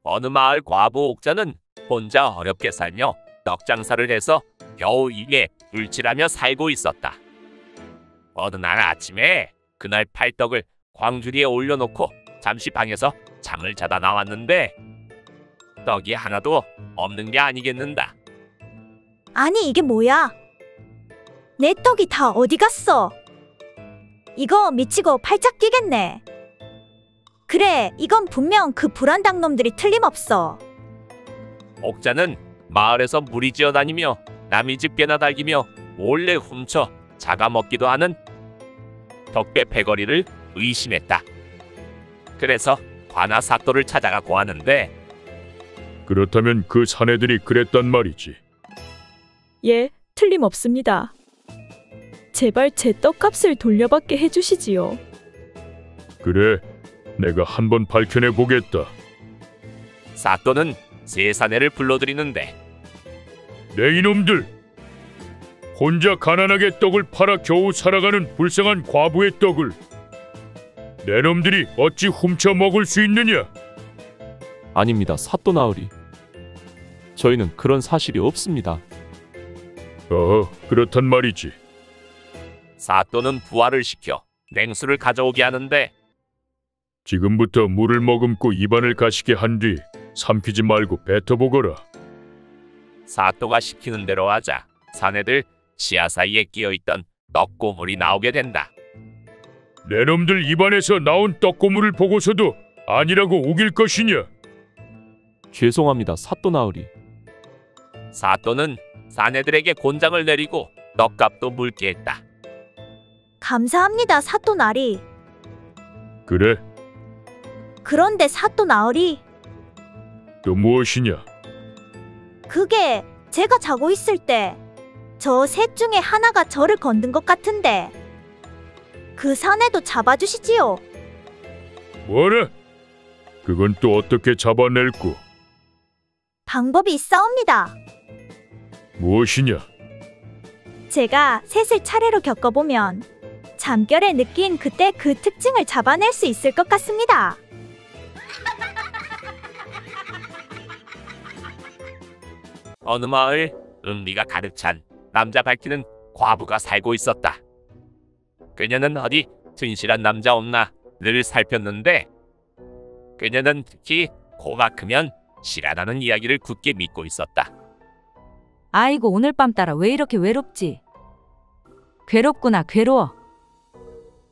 어느 마을 과부 옥자는 혼자 어렵게 살며 떡 장사를 해서 겨우 입에 불칠하며 살고 있었다. 어느 날 아침에 그날 팔떡을 광주리에 올려놓고 잠시 방에서 잠을 자다 나왔는데 떡이 하나도 없는 게 아니겠는다. 아니 이게 뭐야? 내 떡이 다 어디 갔어? 이거 미치고 팔짝 뛰겠네. 그래, 이건 분명 그 불안당 놈들이 틀림없어. 옥자는 마을에서 무리지어 다니며 남의 집 깨나 달기며 몰래 훔쳐 잡아먹기도 하는 덕배 패거리를 의심했다. 그래서 관아 사또를 찾아가 고하는데 그렇다면 그 사내들이 그랬단 말이지. 예, 틀림없습니다. 제발 제 떡값을 돌려받게 해주시지요. 그래, 내가 한번 밝혀내 보겠다. 사또는 세 사내를 불러들이는데 내 이놈들! 혼자 가난하게 떡을 팔아 겨우 살아가는 불쌍한 과부의 떡을 내 놈들이 어찌 훔쳐 먹을 수 있느냐? 아닙니다, 사또 나으리. 저희는 그런 사실이 없습니다. 그렇단 말이지. 사또는 부하를 시켜 냉수를 가져오게 하는데 지금부터 물을 머금고 입안을 가시게 한 뒤 삼키지 말고 뱉어보거라. 사또가 시키는 대로 하자 사내들 치아 사이에 끼어있던 떡고물이 나오게 된다. 내 놈들 입안에서 나온 떡고물을 보고서도 아니라고 우길 것이냐? 죄송합니다, 사또 나으리. 사또는 사내들에게 곤장을 내리고 떡값도 물게 했다. 감사합니다, 사또 나리. 그래? 그런데 사또 나으리, 또 무엇이냐? 그게 제가 자고 있을 때 저 셋 중에 하나가 저를 건든 것 같은데 그 사내도 잡아주시지요. 뭐라? 그건 또 어떻게 잡아낼꼬? 방법이 있사옵니다. 무엇이냐? 제가 셋을 차례로 겪어보면 잠결에 느낀 그때 그 특징을 잡아낼 수 있을 것 같습니다. 어느 마을 은비가 가득 찬 남자 밝히는 과부가 살고 있었다. 그녀는 어디 튼실한 남자 없나 늘 살폈는데 그녀는 특히 코가 크면 실하다는 이야기를 굳게 믿고 있었다. 아이고 오늘 밤 따라 왜 이렇게 외롭지? 괴롭구나 괴로워.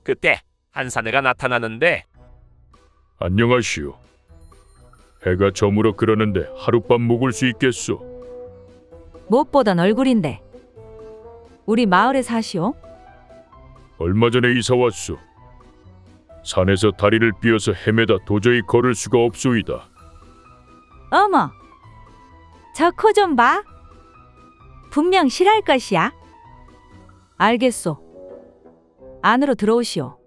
그때 한 사내가 나타나는데 안녕하시오. 해가 저물어 그러는데 하룻밤 묵을 수 있겠소? 못 보던 얼굴인데. 우리 마을에 사시오? 얼마 전에 이사 왔소. 산에서 다리를 삐어서 헤매다 도저히 걸을 수가 없소이다. 어머, 저 코 좀 봐. 분명 실할 것이야. 알겠소. 안으로 들어오시오.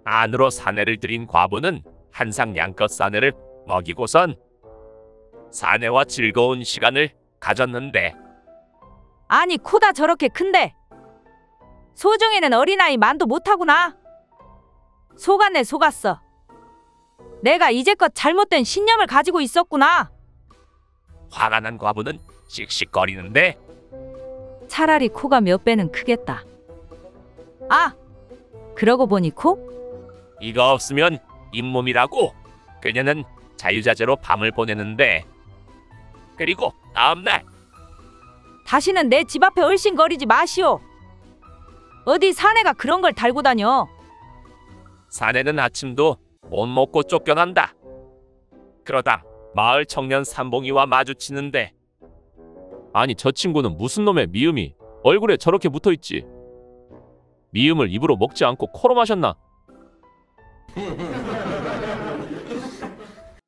안으로 사내를 들인 과부는 한상 양껏 사내를 먹이고선 사내와 즐거운 시간을 가졌는데 아니 코다 저렇게 큰데 소중이는 어린아이 만도 못하구나. 속았네 속았어. 내가 이제껏 잘못된 신념을 가지고 있었구나. 화가 난 과부는 씩씩거리는데 차라리 코가 몇 배는 크겠다. 아, 그러고 보니 코? 이거 없으면 잇몸이라고. 그녀는 자유자재로 밤을 보내는데 그리고 다음날 다시는 내 집 앞에 얼씬거리지 마시오. 어디 사내가 그런 걸 달고 다녀. 사내는 아침도 못 먹고 쫓겨난다. 그러다 마을 청년 삼봉이와 마주치는데 아니 저 친구는 무슨 놈의 미음이 얼굴에 저렇게 붙어있지? 미음을 입으로 먹지 않고 코로 마셨나?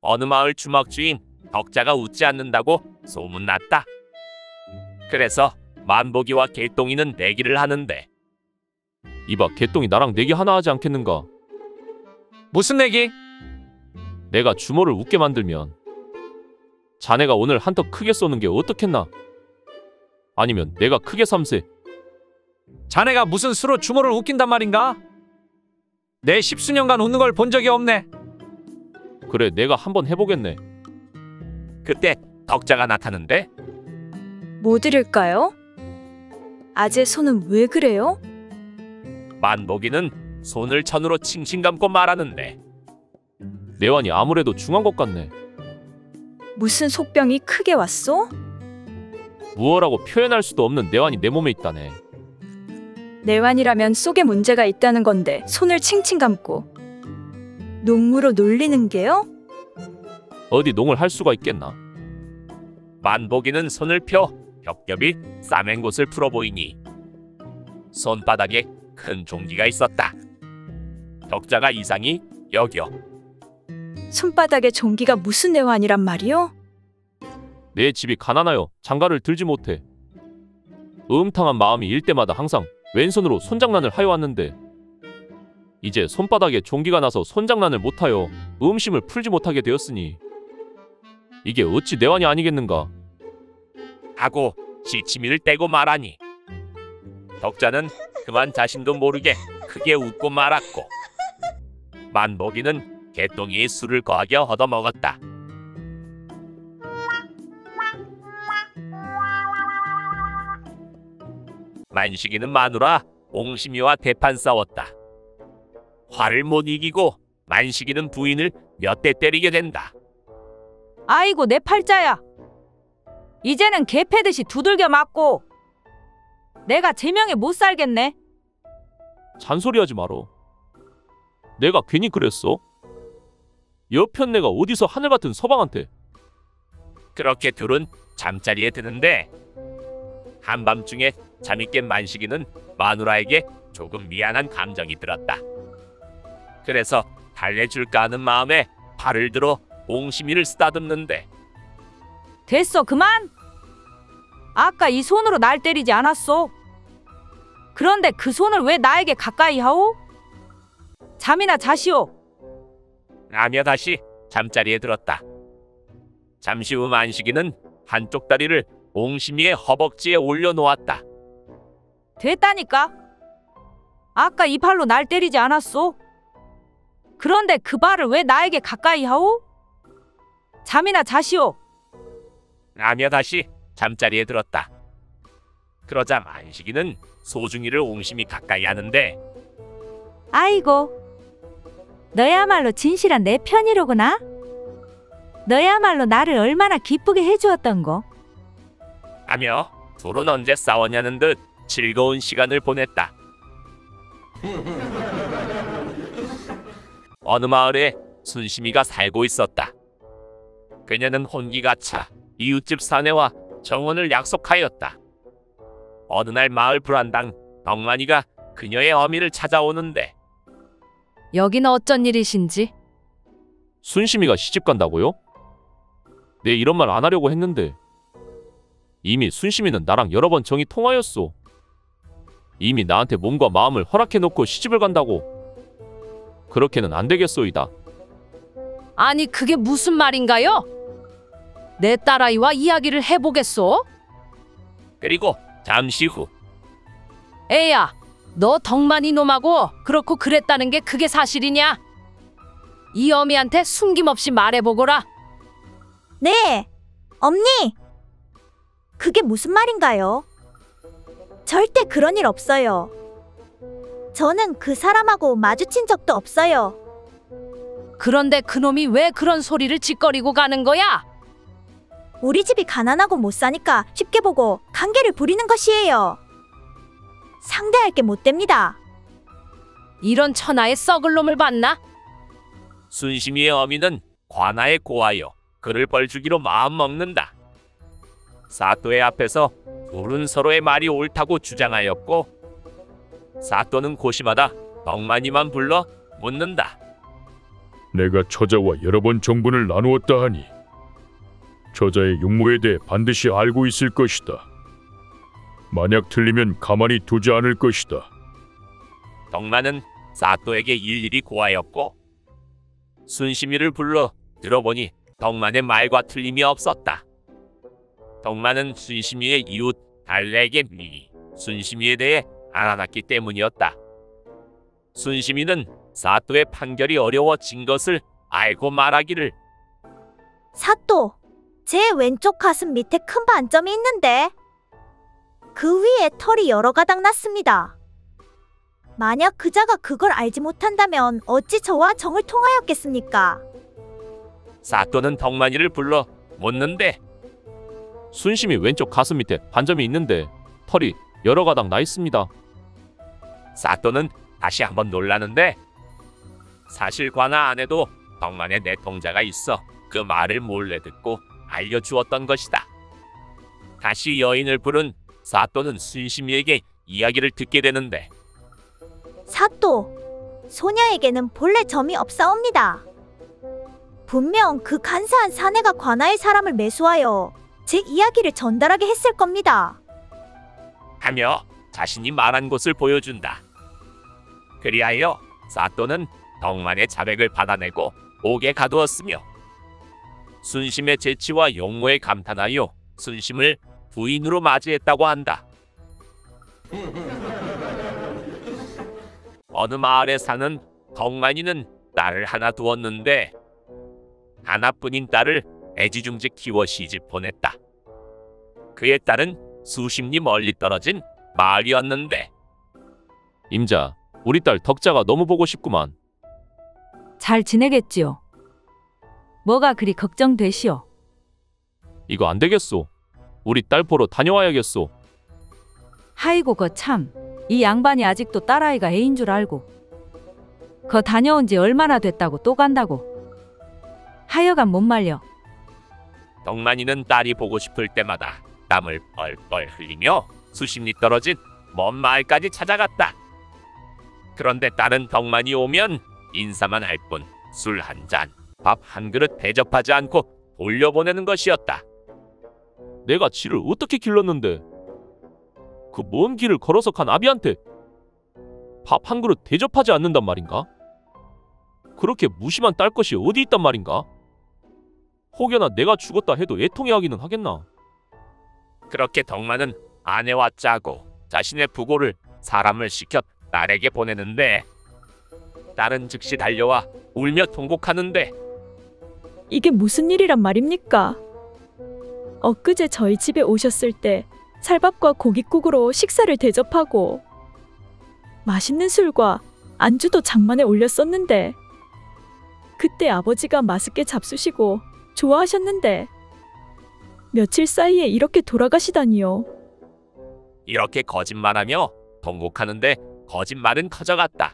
어느 마을 주막주인 덕자가 웃지 않는다고 소문났다. 그래서 만복이와 개똥이는 내기를 하는데 이봐, 개똥이 나랑 내기 하나 하지 않겠는가? 무슨 내기? 내가 주모를 웃게 만들면 자네가 오늘 한턱 크게 쏘는 게 어떻겠나? 아니면 내가 크게 삼세. 자네가 무슨 수로 주모를 웃긴단 말인가? 내 10수년간 웃는 걸 본 적이 없네. 그래, 내가 한번 해보겠네. 그때 덕자가 나타는데 뭐 드릴까요? 아재 손은 왜 그래요? 만복이는 손을 천으로 칭칭 감고 말하는데 내완이 아무래도 중한 것 같네. 무슨 속병이 크게 왔소? 무어라고 표현할 수도 없는 내완이 내 몸에 있다네. 내완이라면 속에 문제가 있다는 건데 손을 칭칭 감고 농무로 놀리는 게요? 어디 농을 할 수가 있겠나? 만복이는 손을 펴 겹겹이 싸맨 곳을 풀어 보이니 손바닥에 큰 종기가 있었다. 덕자가 이상히 여겨 손바닥에 종기가 무슨 내완이란 말이요? 내 집이 가난하여 장가를 들지 못해. 음탕한 마음이 일 때마다 항상 왼손으로 손장난을 하여 왔는데 이제 손바닥에 종기가 나서 손장난을 못하여 음심을 풀지 못하게 되었으니 이게 어찌 내완이 아니겠는가? 하고 시치미를 떼고 말하니 덕자는 그만 자신도 모르게 크게 웃고 말았고 만복이는 개똥이의 술을 거하게 얻어먹었다. 만식이는 마누라 옹심이와 대판 싸웠다. 화를 못 이기고 만식이는 부인을 몇 대 때리게 된다. 아이고 내 팔자야. 이제는 개 패듯이 두들겨 맞고 내가 제명에 못 살겠네. 잔소리하지 마라. 내가 괜히 그랬어? 여편 내가 어디서 하늘같은 서방한테. 그렇게 둘은 잠자리에 드는데 한밤중에 잠이 깬 만식이는 마누라에게 조금 미안한 감정이 들었다. 그래서 달래줄까 하는 마음에 팔을 들어 옹심이를 쓰다듬는데 됐어 그만. 아까 이 손으로 날 때리지 않았소? 그런데 그 손을 왜 나에게 가까이 하오? 잠이나 자시오. 라며 다시 잠자리에 들었다. 잠시 후 만식이는 한쪽 다리를 옹심이의 허벅지에 올려놓았다. 됐다니까. 아까 이 팔로 날 때리지 않았소? 그런데 그 발을 왜 나에게 가까이 하오? 잠이나 자시오. 라며 다시 잠자리에 들었다. 그러자 만식이는 소중이를 옹심이 가까이 하는데 아이고, 너야말로 진실한 내 편이로구나. 너야말로 나를 얼마나 기쁘게 해주었던고. 하며 둘은 언제 싸웠냐는 듯 즐거운 시간을 보냈다. 어느 마을에 순심이가 살고 있었다. 그녀는 혼기가 차 이웃집 사내와 정원을 약속하였다. 어느 날 마을 불안당 덕만이가 그녀의 어미를 찾아오는데 여기는 어쩐 일이신지? 순심이가 시집 간다고요? 내 이런 말 안 하려고 했는데 이미 순심이는 나랑 여러 번 정이 통하였소. 이미 나한테 몸과 마음을 허락해놓고 시집을 간다고. 그렇게는 안 되겠소이다. 아니 그게 무슨 말인가요? 내 딸아이와 이야기를 해보겠소? 그리고 잠시 후 애야, 너 덕만 이놈하고 그렇고 그랬다는 게 그게 사실이냐? 이 어미한테 숨김없이 말해보거라. 네, 엄니. 그게 무슨 말인가요? 절대 그런 일 없어요. 저는 그 사람하고 마주친 적도 없어요. 그런데 그놈이 왜 그런 소리를 짓거리고 가는 거야? 우리 집이 가난하고 못 사니까 쉽게 보고 관계를 부리는 것이에요. 상대할 게 못 됩니다. 이런 천하의 썩을 놈을 봤나? 순심이의 어미는 관아에 고하여 그를 벌주기로 마음먹는다. 사또의 앞에서 둘은 서로의 말이 옳다고 주장하였고 사또는 고심하다 덕만이만 불러 묻는다. 내가 처자와 여러 번 정분을 나누었다 하니 처자의 용모에 대해 반드시 알고 있을 것이다. 만약 틀리면 가만히 두지 않을 것이다. 덕만은 사또에게 일일이 고하였고 순심이를 불러 들어보니 덕만의 말과 틀림이 없었다. 덕만은 순심이의 이웃 달래에게 미리 순심이에 대해 알아놨기 때문이었다. 순심이는 사또의 판결이 어려워진 것을 알고 말하기를 사또, 제 왼쪽 가슴 밑에 큰 반점이 있는데 그 위에 털이 여러 가닥 났습니다. 만약 그자가 그걸 알지 못한다면 어찌 저와 정을 통하였겠습니까? 사또는 덕만이를 불러 묻는데 순심이 왼쪽 가슴 밑에 반점이 있는데 털이 여러 가닥 나 있습니다. 사또는 다시 한번 놀라는데 사실 관아 안에도 덕만의 내통자가 있어 그 말을 몰래 듣고 알려주었던 것이다. 다시 여인을 부른 사또는 순심이에게 이야기를 듣게 되는데 사또, 소녀에게는 본래 점이 없사옵니다. 분명 그 간사한 사내가 관아의 사람을 매수하여 제 이야기를 전달하게 했을 겁니다. 하며 자신이 말한 곳을 보여준다. 그리하여 사또는 덕만의 자백을 받아내고 옥에 가두었으며 순심의 재치와 용모에 감탄하여 순심을 부인으로 맞이했다고 한다. 어느 마을에 사는 덕만이는 딸을 하나 두었는데 하나뿐인 딸을 애지중지 키워 시집 보냈다. 그의 딸은 수십 리 멀리 떨어진 마을이었는데 임자, 우리 딸 덕자가 너무 보고 싶구만. 잘 지내겠지요? 뭐가 그리 걱정되시오? 이거 안 되겠소. 우리 딸 보러 다녀와야겠소. 하이고 참, 이 양반이 아직도 딸아이가 애인 줄 알고 거 다녀온 지 얼마나 됐다고 또 간다고. 하여간 못 말려. 덕만이는 딸이 보고 싶을 때마다 땀을 뻘뻘 흘리며 수십 리 떨어진 먼 마을까지 찾아갔다. 그런데 딸은 덕만이 오면 인사만 할 뿐 술 한 잔, 밥 한 그릇 대접하지 않고 돌려보내는 것이었다. 내가 지를 어떻게 길렀는데 그 먼 길을 걸어서 간 아비한테 밥 한 그릇 대접하지 않는단 말인가? 그렇게 무심한 딸 것이 어디 있단 말인가? 혹여나 내가 죽었다 해도 애통해하기는 하겠나? 그렇게 덕만은 아내와 짜고 자신의 부고를 사람을 시켜 딸에게 보내는데 딸은 즉시 달려와 울며 통곡하는데 이게 무슨 일이란 말입니까? 엊그제 저희 집에 오셨을 때 쌀밥과 고깃국으로 식사를 대접하고 맛있는 술과 안주도 장만에 올렸었는데 그때 아버지가 맛있게 잡수시고 좋아하셨는데 며칠 사이에 이렇게 돌아가시다니요. 이렇게 거짓말하며 통곡하는데 거짓말은 커져갔다.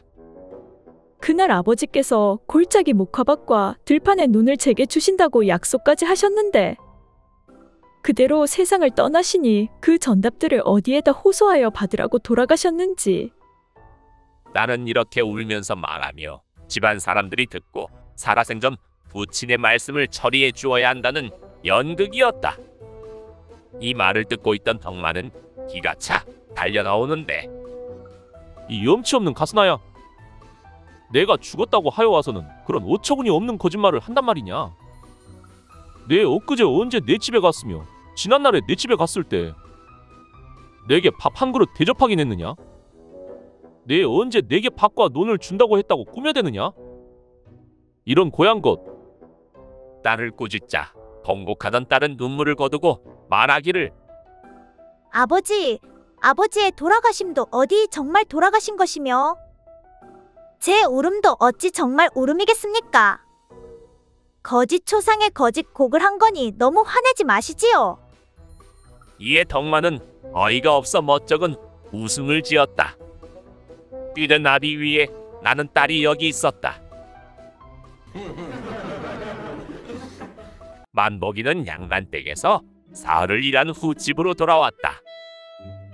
그날 아버지께서 골짜기 목화밭과 들판에 눈을 제게 주신다고 약속까지 하셨는데 그대로 세상을 떠나시니 그 전답들을 어디에다 호소하여 받으라고 돌아가셨는지. 딸은 이렇게 울면서 말하며 집안 사람들이 듣고 살아생전 부친의 말씀을 처리해 주어야 한다는 연극이었다. 이 말을 듣고 있던 덕만은 기가 차 달려나오는데 이 염치 없는 가스나야. 내가 죽었다고 하여 와서는 그런 어처구니 없는 거짓말을 한단 말이냐. 내 엊그제 언제 내 집에 갔으며 지난날에 내 집에 갔을 때 내게 밥 한 그릇 대접하긴 했느냐? 내 언제 내게 밥과 논을 준다고 했다고 꾸며대느냐? 이런 고향 것. 딸을 꾸짖자 통곡하던 딸은 눈물을 거두고 말하기를 아버지의 돌아가심도 어디 정말 돌아가신 것이며 제 울음도 어찌 정말 울음이겠습니까? 거짓 초상에 거짓 곡을 한 거니 너무 화내지 마시지요. 이에 덕만은 어이가 없어 멋쩍은 웃음을 지었다. 뛰던 나비 위에 나는 딸이 여기 있었다. 만복이는 양반댁에서 사흘을 일한 후 집으로 돌아왔다.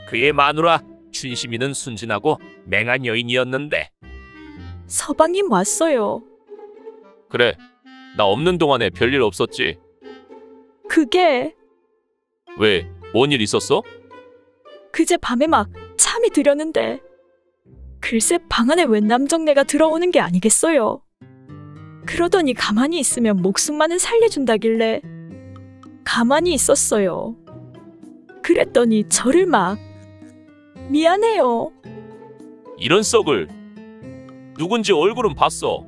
그의 마누라 춘심이는 순진하고 맹한 여인이었는데 서방님 왔어요. 그래, 나 없는 동안에 별일 없었지? 그게 왜? 뭔 일 있었어? 그제 밤에 막 잠이 들었는데 글쎄 방 안에 웬 남정네가 들어오는 게 아니겠어요. 그러더니 가만히 있으면 목숨만은 살려준다길래 가만히 있었어요. 그랬더니 저를 막 미안해요. 이런 썩을. 누군지 얼굴은 봤어.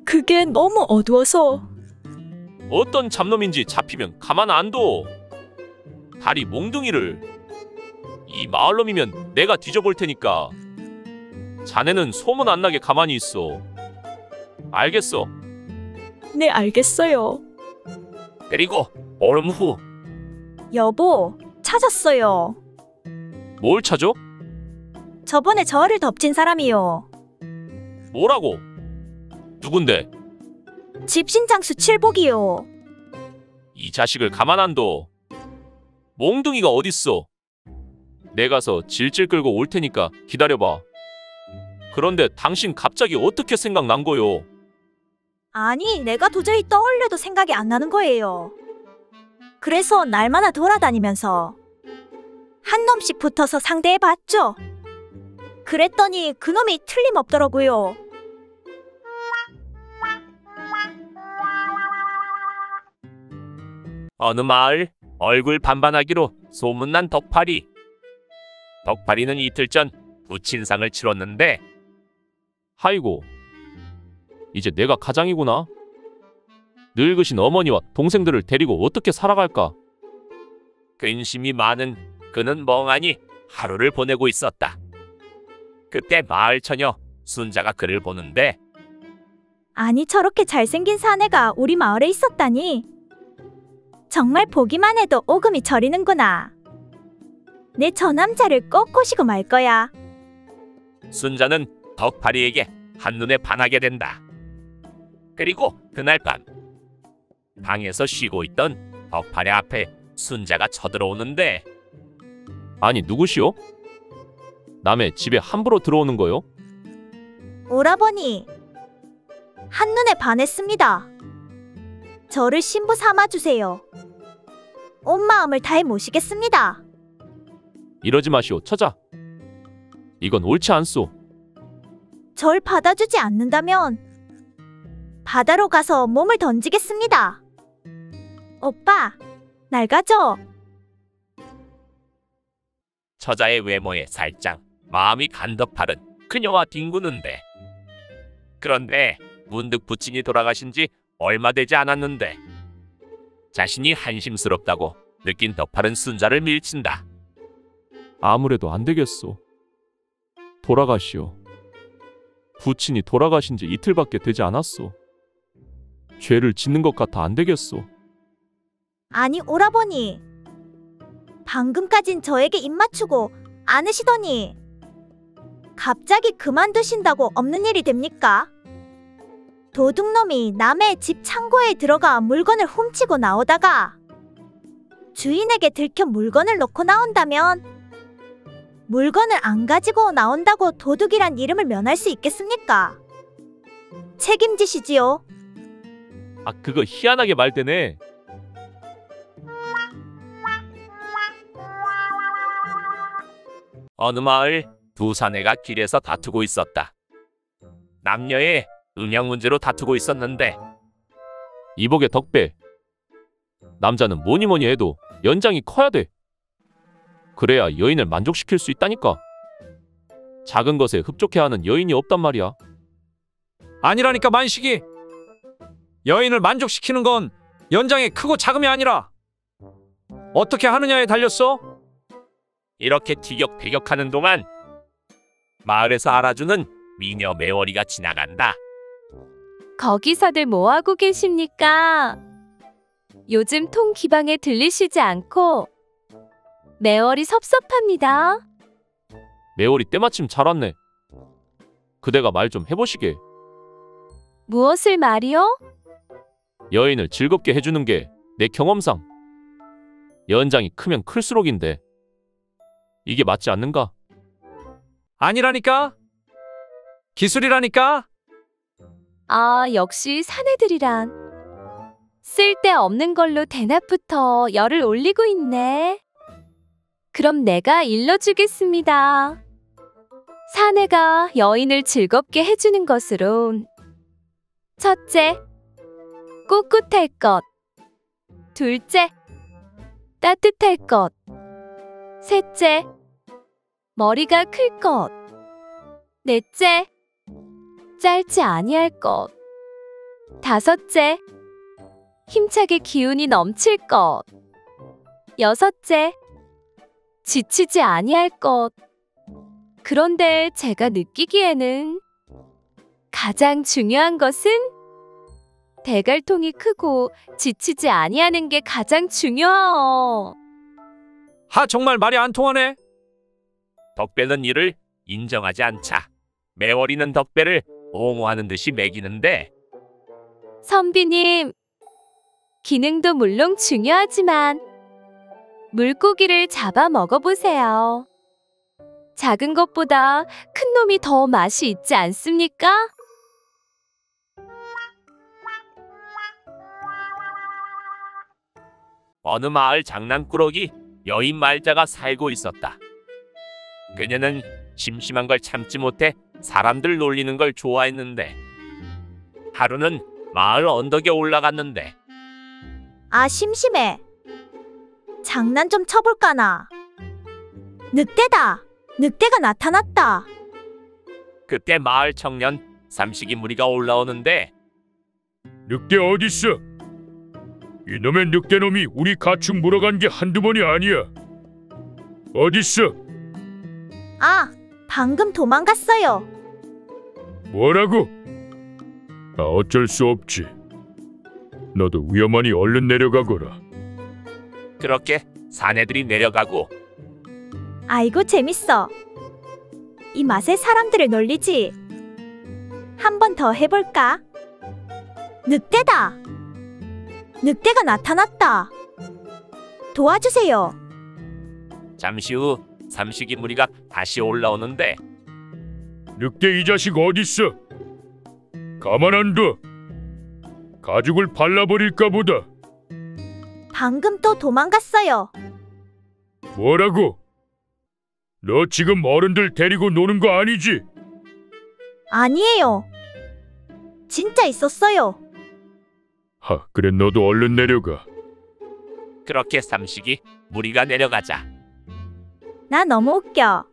그게 너무 어두워서 어떤 잡놈인지 잡히면 가만 안 둬. 다리 몽둥이를. 이 마을놈이면 내가 뒤져볼 테니까 자네는 소문 안 나게 가만히 있어. 알겠어? 네, 알겠어요. 그리고 얼음 후 여보, 찾았어요. 뭘 찾아? 저번에 저를 덮친 사람이요. 뭐라고? 누군데? 집신장수 칠복이요. 이 자식을 가만 안 둬. 몽둥이가 어딨어? 내 가서 질질 끌고 올 테니까 기다려봐. 그런데 당신 갑자기 어떻게 생각난 거요? 아니, 내가 도저히 떠올려도 생각이 안 나는 거예요. 그래서 날마다 돌아다니면서 한 놈씩 붙어서 상대해봤죠. 그랬더니 그놈이 틀림없더라고요. 어느 마을 얼굴 반반하기로 소문난 덕파리. 덕파리는 이틀 전 부친상을 치렀는데 아이고, 이제 내가 가장이구나. 늙으신 어머니와 동생들을 데리고 어떻게 살아갈까? 근심이 많은 그는 멍하니 하루를 보내고 있었다. 그때 마을 처녀 순자가 그를 보는데 아니, 저렇게 잘생긴 사내가 우리 마을에 있었다니. 정말 보기만 해도 오금이 저리는구나. 내 저 남자를 꼭 꼬시고 말 거야. 순자는 덕파리에게 한눈에 반하게 된다. 그리고 그날 밤 방에서 쉬고 있던 덕파리 앞에 순자가 쳐들어오는데 아니, 누구시오? 남의 집에 함부로 들어오는 거요? 오라버니, 한눈에 반했습니다. 저를 신부 삼아주세요. 온 마음을 다해 모시겠습니다. 이러지 마시오, 처자. 이건 옳지 않소. 절 받아주지 않는다면 바다로 가서 몸을 던지겠습니다. 오빠, 날 가져. 처자의 외모에 살짝 마음이 간 덕팔은 그녀와 뒹구는데 그런데 문득 부친이 돌아가신 지 얼마 되지 않았는데 자신이 한심스럽다고 느낀 덕팔은 순자를 밀친다. 아무래도 안 되겠소. 돌아가시오. 부친이 돌아가신 지 이틀밖에 되지 않았소. 죄를 짓는 것 같아 안 되겠소. 아니, 오라버니, 방금까진 저에게 입 맞추고 안으시더니 갑자기 그만두신다고 없는 일이 됩니까? 도둑놈이 남의 집 창고에 들어가 물건을 훔치고 나오다가 주인에게 들켜 물건을 놓고 나온다면 물건을 안 가지고 나온다고 도둑이란 이름을 면할 수 있겠습니까? 책임지시지요. 아, 그거 희한하게 말되네. 어느 마을 두 사내가 길에서 다투고 있었다. 남녀의 음양 문제로 다투고 있었는데 이복의 덕배. 남자는 뭐니 뭐니 해도 연장이 커야 돼. 그래야 여인을 만족시킬 수 있다니까. 작은 것에 흡족해하는 여인이 없단 말이야. 아니라니까 만식이. 여인을 만족시키는 건 연장의 크고 작음이 아니라 어떻게 하느냐에 달렸어. 이렇게 티격태격하는 동안 마을에서 알아주는 미녀 매월이가 지나간다. 거기서들 뭐하고 계십니까? 요즘 통 기방에 들리시지 않고 매월이 섭섭합니다. 매월이 때마침 잘 왔네. 그대가 말 좀 해보시게. 무엇을 말이요? 여인을 즐겁게 해주는 게 내 경험상 연장이 크면 클수록인데 이게 맞지 않는가? 아니라니까. 기술이라니까. 아, 역시 사내들이란 쓸데없는 걸로 대낮부터 열을 올리고 있네. 그럼 내가 일러주겠습니다. 사내가 여인을 즐겁게 해주는 것으론 첫째, 꿋꿋할 것. 둘째, 따뜻할 것. 셋째, 머리가 클 것. 넷째, 짧지 아니할 것. 다섯째, 힘차게 기운이 넘칠 것. 여섯째, 지치지 아니할 것. 그런데 제가 느끼기에는 가장 중요한 것은 대갈통이 크고 지치지 아니하는 게 가장 중요하오. 하 정말 말이 안 통하네. 덕배는 이를 인정하지 않자 매월이는 덕배를 옹호하는 듯이 매기는데 선비님, 기능도 물론 중요하지만 물고기를 잡아 먹어보세요. 작은 것보다 큰 놈이 더 맛이 있지 않습니까? 어느 마을 장난꾸러기 여인 말자가 살고 있었다. 그녀는 심심한 걸 참지 못해 사람들 놀리는 걸 좋아했는데 하루는 마을 언덕에 올라갔는데 아, 심심해. 장난 좀 쳐볼까나. 늑대다. 늑대가 나타났다. 그때 마을 청년 삼식이 무리가 올라오는데 늑대 어딨어? 이놈의 늑대놈이 우리 가축 물어간 게 한두 번이 아니야. 어딨어? 아, 방금 도망갔어요. 뭐라고? 아, 어쩔 수 없지. 너도 위험하니 얼른 내려가거라. 그렇게 사내들이 내려가고 아이고, 재밌어. 이 맛에 사람들을 놀리지. 한 번 더 해볼까? 늑대다. 늑대가 나타났다. 도와주세요. 잠시 후 삼식이 무리가 다시 올라오는데 늑대 이 자식 어딨어? 가만 안 둬. 가죽을 발라버릴까 보다. 방금 또 도망갔어요. 뭐라고? 너 지금 어른들 데리고 노는 거 아니지? 아니에요. 진짜 있었어요. 하, 그래 너도 얼른 내려가. 그렇게 삼식이 무리가 내려가자 나 너무 웃겨.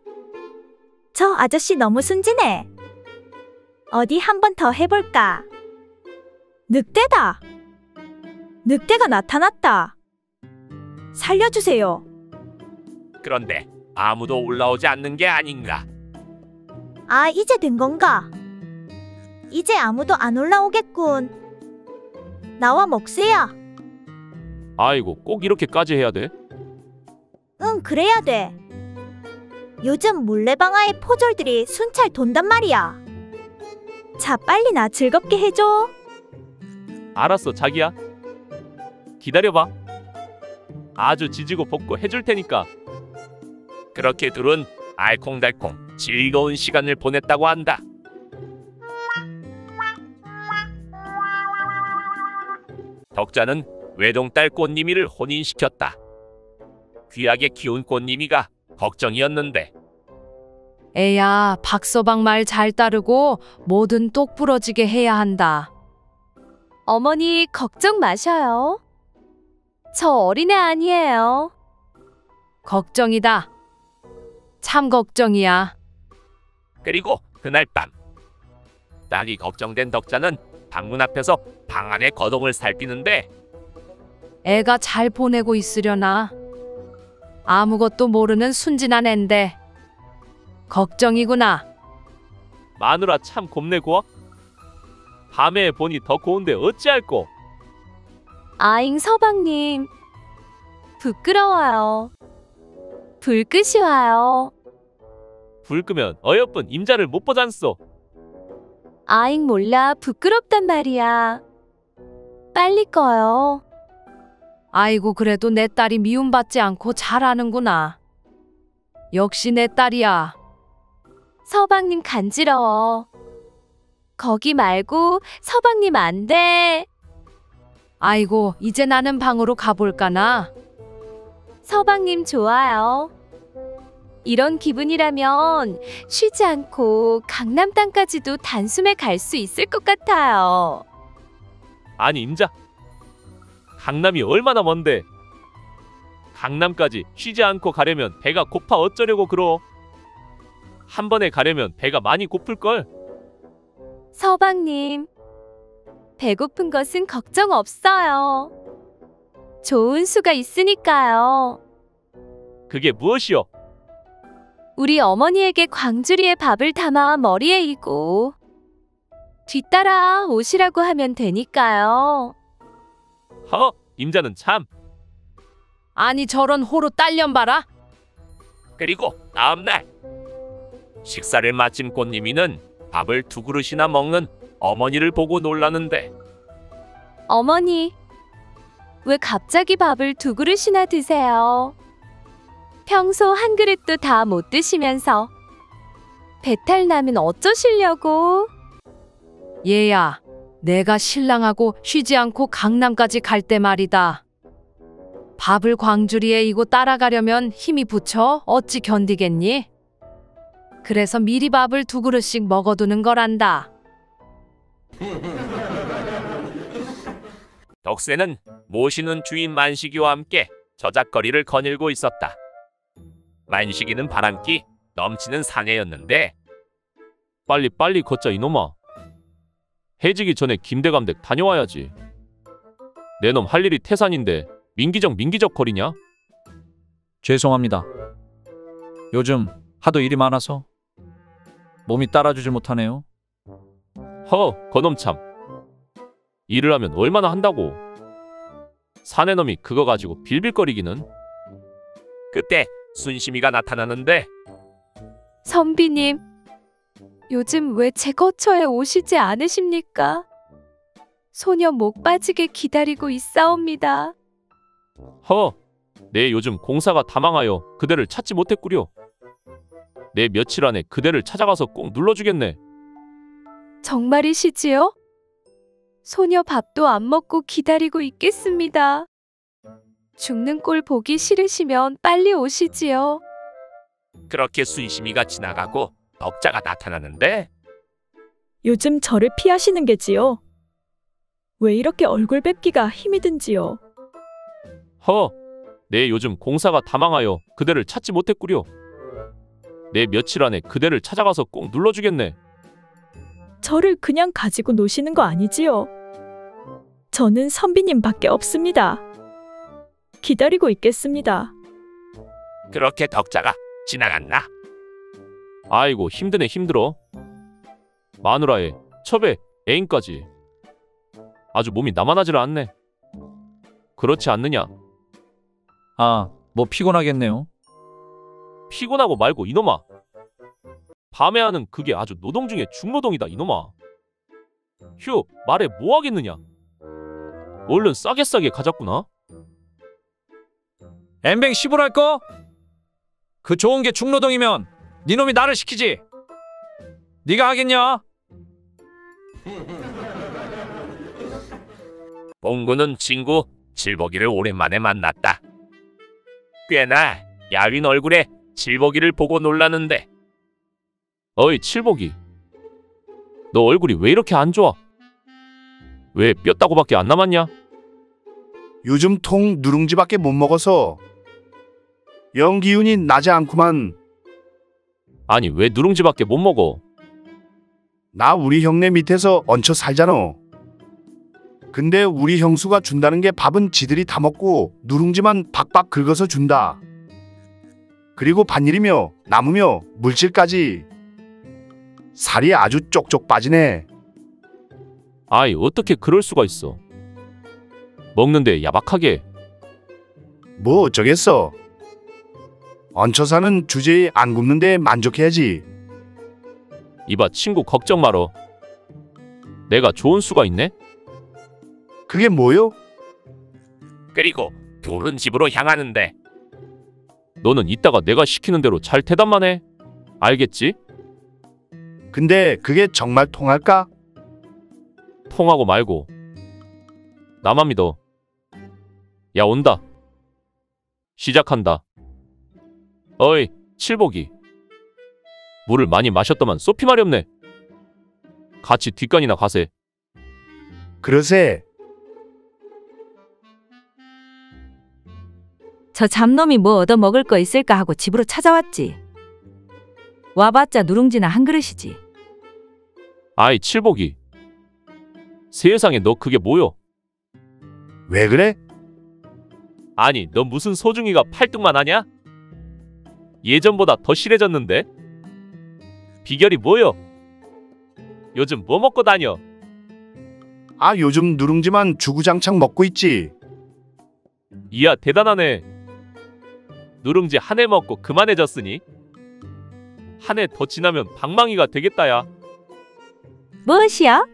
저 아저씨 너무 순진해. 어디 한 번 더 해볼까? 늑대다. 늑대가 나타났다. 살려주세요. 그런데 아무도 올라오지 않는 게 아닌가. 아, 이제 된 건가? 이제 아무도 안 올라오겠군. 나와 먹새야. 아이고, 꼭 이렇게까지 해야 돼? 응, 그래야 돼. 요즘 물레방아의 포졸들이 순찰 돈단 말이야. 자, 빨리 나 즐겁게 해줘. 알았어, 자기야. 기다려봐. 아주 지지고 볶고 해줄 테니까. 그렇게 둘은 알콩달콩 즐거운 시간을 보냈다고 한다. 덕자는 외동딸 꽃님이를 혼인시켰다. 귀하게 키운 꽃님이가 걱정이었는데 애야, 박서방 말 잘 따르고 뭐든 똑부러지게 해야 한다. 어머니, 걱정 마셔요. 저 어린애 아니에요. 걱정이다. 참 걱정이야. 그리고 그날 밤 딸이 걱정된 덕자는 방문 앞에서 방 안의 거동을 살피는데 애가 잘 보내고 있으려나. 아무것도 모르는 순진한 앤데. 걱정이구나. 마누라 참 곱네 고와. 밤에 보니 더 고운데 어찌할꼬. 아잉 서방님, 부끄러워요. 불 끄시와요. 불 끄면 어여쁜 임자를 못 보잖소. 아잉 몰라, 부끄럽단 말이야. 빨리 꺼요. 아이고, 그래도 내 딸이 미움받지 않고 잘하는구나. 역시 내 딸이야. 서방님 간지러워. 거기 말고 서방님 안 돼. 아이고, 이제 나는 방으로 가볼까나. 서방님 좋아요. 이런 기분이라면 쉬지 않고 강남 땅까지도 단숨에 갈 수 있을 것 같아요. 아니 임자, 강남이 얼마나 먼데. 강남까지 쉬지 않고 가려면 배가 고파 어쩌려고 그러. 한 번에 가려면 배가 많이 고플걸. 서방님, 배고픈 것은 걱정 없어요. 좋은 수가 있으니까요. 그게 무엇이요? 우리 어머니에게 광주리에 밥을 담아 머리에 이고 뒤따라 오시라고 하면 되니까요. 허, 임자는 참. 아니 저런 호로 딸년 봐라. 그리고 다음날 식사를 마친 꽃님이는 밥을 2그릇이나 먹는 어머니를 보고 놀라는데 어머니, 왜 갑자기 밥을 2그릇이나 드세요? 평소 한 그릇도 다 못 드시면서 배탈 나면 어쩌시려고? 얘야, 내가 신랑하고 쉬지 않고 강남까지 갈 때 말이다. 밥을 광주리에 이고 따라가려면 힘이 붙여 어찌 견디겠니? 그래서 미리 밥을 2그릇씩 먹어두는 거란다. 덕세는 모시는 주인 만식이와 함께 저작거리를 거닐고 있었다. 만식이는 바람기 넘치는 사내였는데 빨리 걷자 이놈아. 해지기 전에 김대감댁 다녀와야지. 내 놈 할 일이 태산인데 민기적 거리냐? 죄송합니다. 요즘 하도 일이 많아서 몸이 따라주질 못하네요. 허, 거놈 참. 일을 하면 얼마나 한다고. 사내놈이 그거 가지고 빌빌거리기는. 그때 순심이가 나타나는데 선비님, 요즘 왜 제 거처에 오시지 않으십니까? 소녀 목 빠지게 기다리고 있사옵니다. 허, 내 요즘 공사가 다 망하여 그대를 찾지 못했구려. 내 며칠 안에 그대를 찾아가서 꼭 눌러주겠네. 정말이시지요? 소녀 밥도 안 먹고 기다리고 있겠습니다. 죽는 꼴 보기 싫으시면 빨리 오시지요. 그렇게 순심이가 지나가고 덕자가 나타나는데 요즘 저를 피하시는 게지요? 왜 이렇게 얼굴 뵙기가 힘이 든지요? 허, 내 요즘 공사가 다 망하여 그대를 찾지 못했구려. 내 며칠 안에 그대를 찾아가서 꼭 눌러주겠네. 저를 그냥 가지고 노시는 거 아니지요? 저는 선비님밖에 없습니다. 기다리고 있겠습니다. 그렇게 덕자가 지나갔나? 아이고 힘드네 힘들어. 마누라에 첩에 애인까지. 아주 몸이 나만하질 않네. 그렇지 않느냐? 아, 뭐 피곤하겠네요. 피곤하고 말고 이놈아. 밤에 하는 그게 아주 노동 중에 중노동이다 이놈아. 휴, 말해 뭐 하겠느냐. 얼른 싸게 가자꾸나. 엠뱅 시부랄 거? 그 좋은 게 중노동이면 니놈이 나를 시키지. 네가 하겠냐? 봉구는 친구 칠복이를 오랜만에 만났다. 꽤나 야윈 얼굴에 칠복이를 보고 놀라는데 어이 칠복이, 너 얼굴이 왜 이렇게 안 좋아? 왜 뼈다구밖에 안 남았냐? 요즘 통 누룽지밖에 못 먹어서 영 기운이 나지 않구만. 아니 왜 누룽지밖에 못 먹어? 나 우리 형네 밑에서 얹혀 살잖아. 근데 우리 형수가 준다는 게 밥은 지들이 다 먹고 누룽지만 박박 긁어서 준다. 그리고 반일이며 나무며 물질까지. 살이 아주 쪽쪽 빠지네. 아이 어떻게 그럴 수가 있어. 먹는데 야박하게. 뭐 어쩌겠어. 얹혀 사는 주제에 안 굶는데 만족해야지. 이봐 친구 걱정 말어. 내가 좋은 수가 있네. 그게 뭐요? 그리고 둘은 집으로 향하는데 너는 이따가 내가 시키는 대로 잘 대답만 해. 알겠지? 근데 그게 정말 통할까? 통하고 말고. 나만 믿어. 야 온다. 시작한다. 어이 칠복이, 물을 많이 마셨더만 쏘피 마렵네. 같이 뒷간이나 가세. 그러세. 저 잡놈이 뭐 얻어 먹을 거 있을까 하고 집으로 찾아왔지. 와봤자 누룽지나 한 그릇이지. 아이 칠복이, 세상에 너 그게 뭐여? 왜 그래? 아니 너 무슨 소중이가 팔뚝만 하냐? 예전보다 더 실해졌는데? 비결이 뭐여? 요즘 뭐 먹고 다녀? 아, 요즘 누룽지만 주구장창 먹고 있지. 이야 대단하네. 누룽지 한 해 먹고 그만해졌으니 한 해 더 지나면 방망이가 되겠다야. 무엇이야?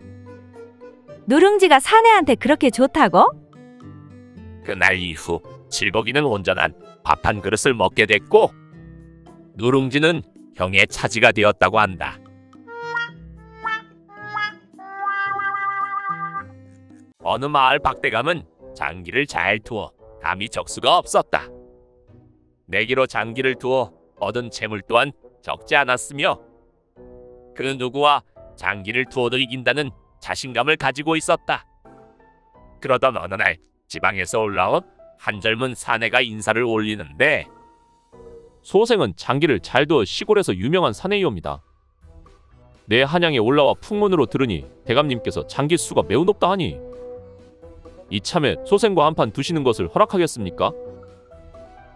누룽지가 사내한테 그렇게 좋다고? 그날 이후 칠복이는 온전한 밥 한 그릇을 먹게 됐고 누룽지는 형의 차지가 되었다고 한다. 어느 마을 박대감은 장기를 잘 두어 감히 적수가 없었다. 내기로 장기를 두어 얻은 재물 또한 적지 않았으며 그 누구와 장기를 두어도 이긴다는 자신감을 가지고 있었다. 그러던 어느 날 지방에서 올라온 한 젊은 사내가 인사를 올리는데 소생은 장기를 잘 두어 시골에서 유명한 사내이옵니다. 내 한양에 올라와 풍문으로 들으니 대감님께서 장기 수가 매우 높다 하니 이참에 소생과 한판 두시는 것을 허락하겠습니까?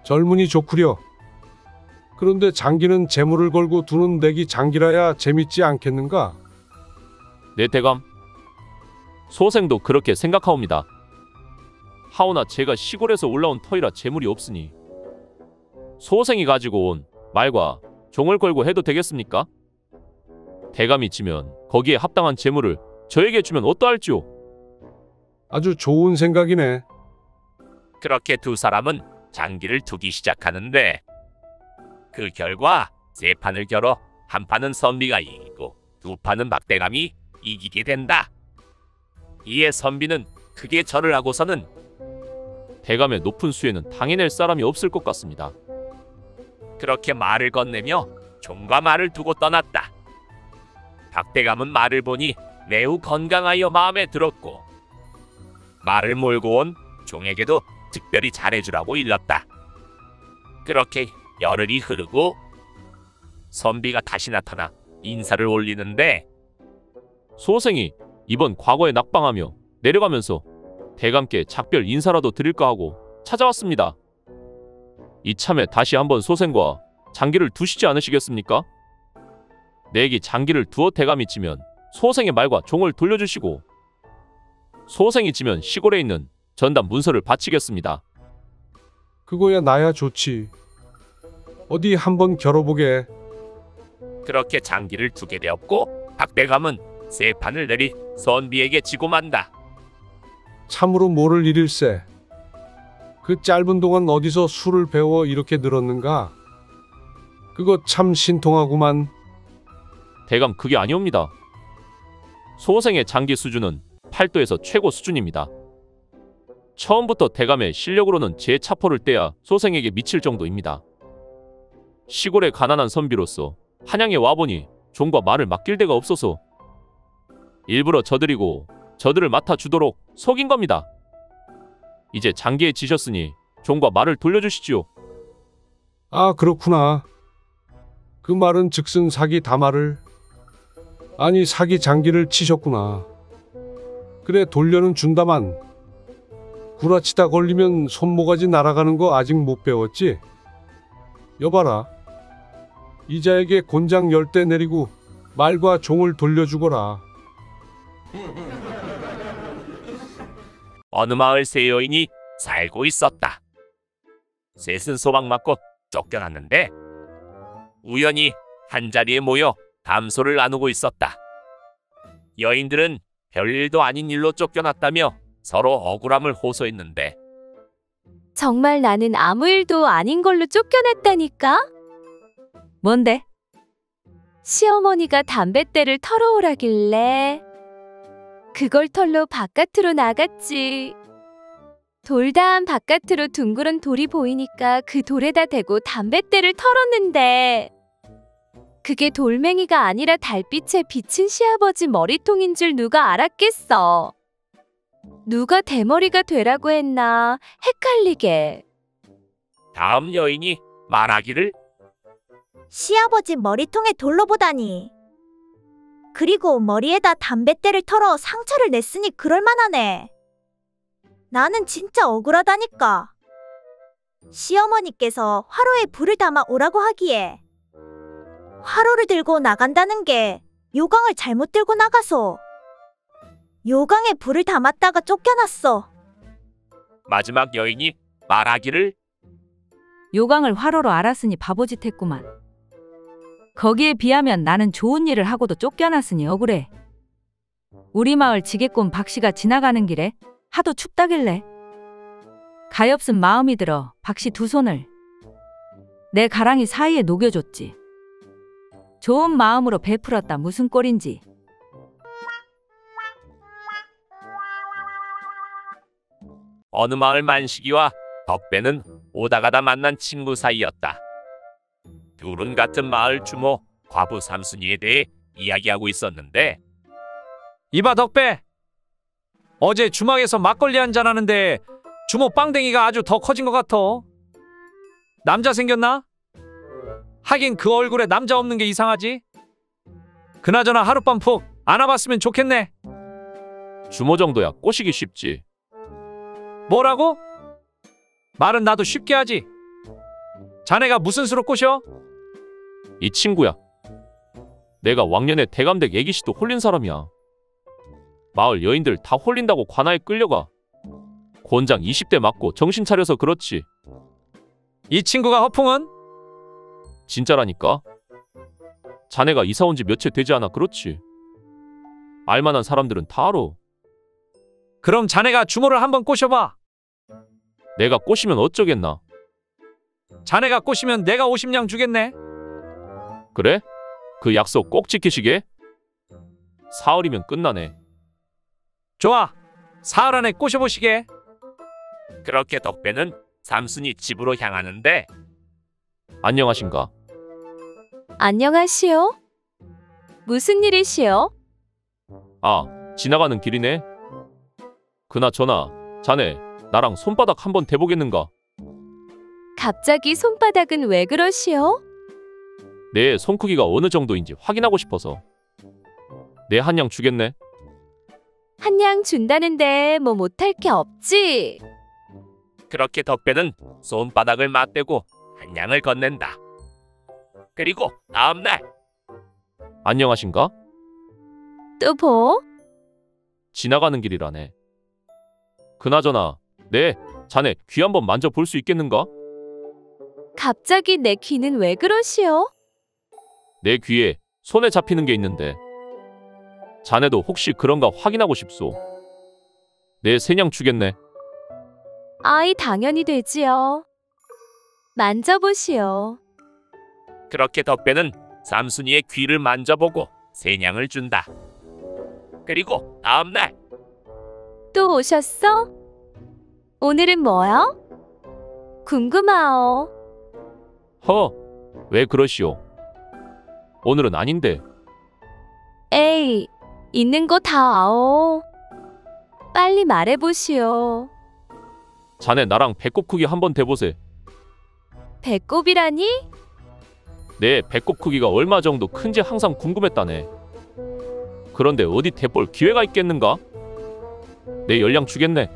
젊은이 좋구려. 그런데 장기는 재물을 걸고 두는 내기 장기라야 재밌지 않겠는가? 네 대감. 소생도 그렇게 생각하옵니다. 하오나 제가 시골에서 올라온 터이라 재물이 없으니 소생이 가지고 온 말과 종을 걸고 해도 되겠습니까? 대감이 지면 거기에 합당한 재물을 저에게 주면 어떠할지요? 아주 좋은 생각이네. 그렇게 두 사람은 장기를 두기 시작하는데 그 결과 세 판을 겨뤄 한 판은 선비가 이기고 두 판은 박대감이 이기게 된다. 이에 선비는 크게 절을 하고서는 대감의 높은 수에는 당해낼 사람이 없을 것 같습니다. 그렇게 말을 건네며 종과 말을 두고 떠났다. 박대감은 말을 보니 매우 건강하여 마음에 들었고 말을 몰고 온 종에게도 특별히 잘해주라고 일렀다. 그렇게 열흘이 흐르고 선비가 다시 나타나 인사를 올리는데 소생이 이번 과거에 낙방하며 내려가면서 대감께 작별 인사라도 드릴까 하고 찾아왔습니다. 이참에 다시 한번 소생과 장기를 두시지 않으시겠습니까? 내기 장기를 두어 대감이 지면 소생의 말과 종을 돌려주시고 소생이 지면 시골에 있는 전담 문서를 바치겠습니다. 그거야 나야 좋지. 어디 한번 겨뤄보게. 그렇게 장기를 두게 되었고 박대감은 세 판을 내리 선비에게 지고 만다. 참으로 모를 일일세. 그 짧은 동안 어디서 술을 배워 이렇게 늘었는가? 그거 참 신통하구만. 대감 그게 아니옵니다. 소생의 장기 수준은 8도에서 최고 수준입니다. 처음부터 대감의 실력으로는 제 차포를 떼야 소생에게 미칠 정도입니다. 시골의 가난한 선비로서 한양에 와보니 종과 말을 맡길 데가 없어서 일부러 저들이고 저들을 맡아주도록 속인 겁니다. 이제 장기에 지셨으니 종과 말을 돌려주시지요. 아, 그렇구나. 그 말은 즉슨 사기 다말을 아니 사기 장기를 치셨구나. 그래 돌려는 준다만 구라치다 걸리면 손모가지 날아가는 거 아직 못 배웠지? 여봐라. 이자에게 곤장 10대 내리고 말과 종을 돌려주거라. 어느 마을 세 여인이 살고 있었다. 셋은 소방 맞고 쫓겨났는데 우연히 한자리에 모여 담소를 나누고 있었다. 여인들은 별일도 아닌 일로 쫓겨났다며 서로 억울함을 호소했는데 정말 나는 아무 일도 아닌 걸로 쫓겨났다니까? 뭔데? 시어머니가 담뱃대를 털어오라길래 그걸 털러 바깥으로 나갔지. 돌담 바깥으로 둥그런 돌이 보이니까 그 돌에다 대고 담뱃대를 털었는데 그게 돌멩이가 아니라 달빛에 비친 시아버지 머리통인 줄 누가 알았겠어. 누가 대머리가 되라고 했나 헷갈리게. 다음 여인이 말하기를 시아버지 머리통에 돌로 보다니. 그리고 머리에다 담뱃대를 털어 상처를 냈으니 그럴만하네. 나는 진짜 억울하다니까. 시어머니께서 화로에 불을 담아 오라고 하기에 화로를 들고 나간다는 게 요강을 잘못 들고 나가서 요강에 불을 담았다가 쫓겨났어. 마지막 여인이 말하기를 요강을 화로로 알았으니 바보짓 했구만. 거기에 비하면 나는 좋은 일을 하고도 쫓겨났으니 억울해. 우리 마을 지게꾼 박씨가 지나가는 길에 하도 춥다길래 가엾은 마음이 들어 박씨 두 손을 내 가랑이 사이에 녹여줬지. 좋은 마음으로 베풀었다 무슨 꼴인지. 어느 마을 만식이와 덕배는 오다가다 만난 친구 사이였다. 둘은 같은 마을 주모 과부 삼순이에 대해 이야기하고 있었는데 이봐 덕배. 어제 주막에서 막걸리 한잔 하는데 주모 빵댕이가 아주 더 커진 것 같아. 남자 생겼나? 하긴 그 얼굴에 남자 없는 게 이상하지. 그나저나 하룻밤 푹 안아봤으면 좋겠네. 주모 정도야 꼬시기 쉽지. 뭐라고? 말은 나도 쉽게 하지. 자네가 무슨 수로 꼬셔? 이 친구야. 내가 왕년에 대감댁 애기씨도 홀린 사람이야. 마을 여인들 다 홀린다고 관아에 끌려가. 곤장 20대 맞고 정신 차려서 그렇지. 이 친구가 허풍은? 진짜라니까. 자네가 이사 온 지 며칠 되지 않아 그렇지. 알만한 사람들은 다 알아. 그럼 자네가 주모를 한번 꼬셔봐. 내가 꼬시면 어쩌겠나. 자네가 꼬시면 내가 50냥 주겠네. 그래? 그 약속 꼭 지키시게. 사흘이면 끝나네. 좋아. 사흘 안에 꼬셔보시게. 그렇게 덕배는 삼순이 집으로 향하는데 안녕하신가. 안녕하시오. 무슨 일이시오? 아, 지나가는 길이네. 그나저나 자네 나랑 손바닥 한번 대보겠는가? 갑자기 손바닥은 왜 그러시오? 내 손 크기가 어느 정도인지 확인하고 싶어서. 내 한 양 주겠네. 한 양 준다는데 뭐 못할 게 없지. 그렇게 덕배는 손바닥을 맞대고 한 양을 건넨다. 그리고 다음날 안녕하신가? 또 보? 지나가는 길이라네. 그나저나 자네 귀 한번 만져볼 수 있겠는가? 갑자기 내 귀는 왜 그러시오? 내 귀에 손에 잡히는 게 있는데 자네도 혹시 그런가 확인하고 싶소. 내 세냥 주겠네. 아이 당연히 되지요. 만져보시오. 그렇게 덕배는 삼순이의 귀를 만져보고 세냥을 준다. 그리고 다음날 또 오셨어? 오늘은 뭐요? 궁금하오. 왜 그러시오? 오늘은 아닌데. 에이, 있는 거 다 아오. 빨리 말해보시오. 자네 나랑 배꼽 크기 한번 대보세. 배꼽이라니? 내 배꼽 크기가 얼마 정도 큰지 항상 궁금했다네. 그런데 어디 대볼 기회가 있겠는가? 내 열량 주겠네.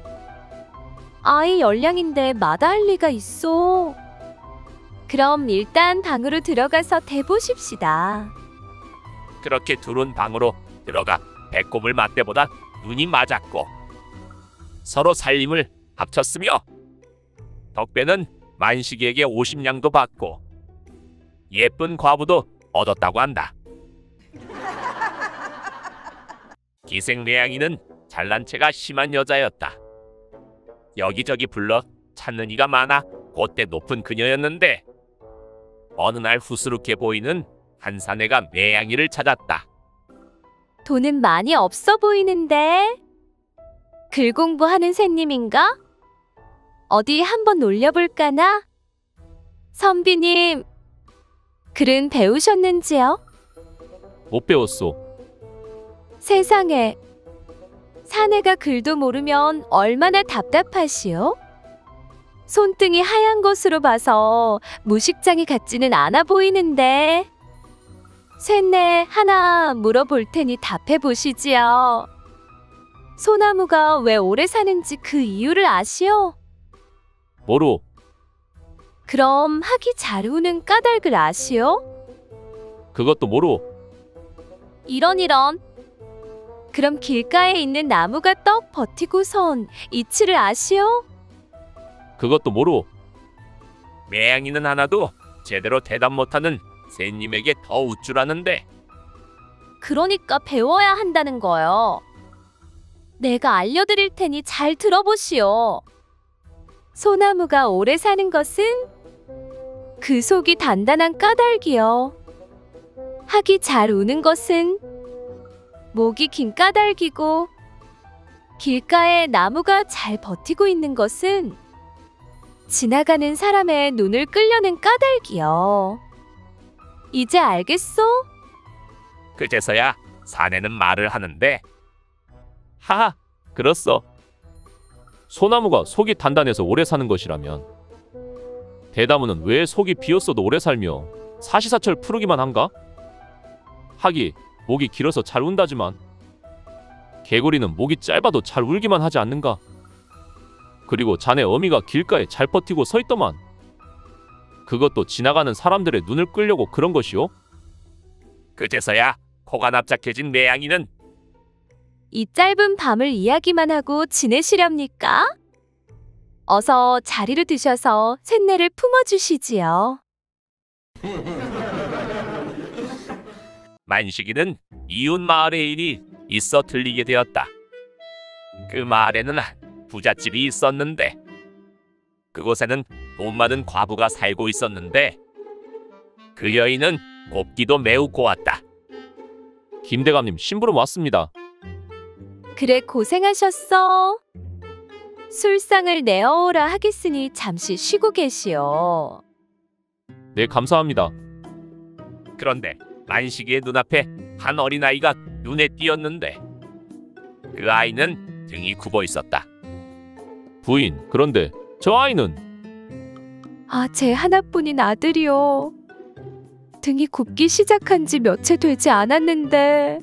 아이 열량인데 마다할 리가 있어. 그럼 일단 방으로 들어가서 대보십시다. 그렇게 둘은 방으로 들어가 배꼽을 맞대보다 눈이 맞았고 서로 살림을 합쳤으며 덕배는 만식이에게 50냥도 받고 예쁜 과부도 얻었다고 한다. 기생래양이는 잘난 체가 심한 여자였다. 여기저기 불러 찾는 이가 많아 곶대 높은 그녀였는데 어느 날 후스룩해 보이는 한 사내가 매양이를 찾았다. 돈은 많이 없어 보이는데. 글 공부하는 새님인가? 어디 한번 놀려볼까나? 선비님, 글은 배우셨는지요? 못 배웠소. 세상에, 사내가 글도 모르면 얼마나 답답하시오? 손등이 하얀 것으로 봐서 무식장이 같지는 않아 보이는데. 셋네 하나 물어볼 테니 답해 보시지요. 소나무가 왜 오래 사는지 그 이유를 아시오? 모르오. 그럼 학이 잘 우는 까닭을 아시오? 그것도 모르오. 이런. 그럼 길가에 있는 나무가 떡 버티고선 이치를 아시오? 그것도 모르오. 매양이는 하나도 제대로 대답 못하는 샌님에게 더 우쭐하는데 그러니까 배워야 한다는 거요. 내가 알려드릴 테니 잘 들어보시오. 소나무가 오래 사는 것은 그 속이 단단한 까닭이요. 학이 잘 우는 것은 목이 긴 까닭이고, 길가에 나무가 잘 버티고 있는 것은 지나가는 사람의 눈을 끌려는 까닭이요. 이제 알겠소? 그제서야 사내는 말을 하는데 하하, 그렇소. 소나무가 속이 단단해서 오래 사는 것이라면 대나무는 왜 속이 비었어도 오래 살며 사시사철 푸르기만 한가? 학이 목이 길어서 잘 운다지만 개구리는 목이 짧아도 잘 울기만 하지 않는가? 그리고 자네 어미가 길가에 잘 버티고 서 있더만 그것도 지나가는 사람들의 눈을 끌려고 그런 것이오? 그제서야 코가 납작해진 매양이는 이 짧은 밤을 이야기만 하고 지내시렵니까? 어서 자리를 드셔서 쇳내를 품어주시지요. 만식이는 이웃 마을에 일이 있어 들리게 되었다. 그 마을에는 부잣집이 있었는데 그곳에는 돈 많은 과부가 살고 있었는데 그 여인은 곱기도 매우 고왔다. 김대감님 심부름 왔습니다. 그래 고생하셨어. 술상을 내어오라 하겠으니 잠시 쉬고 계시오. 네, 감사합니다. 그런데 만식이의 눈앞에 한 어린아이가 눈에 띄었는데 그 아이는 등이 굽어 있었다. 부인, 그런데 저 아이는? 아, 제 하나뿐인 아들이요. 등이 굽기 시작한 지 며칠 되지 않았는데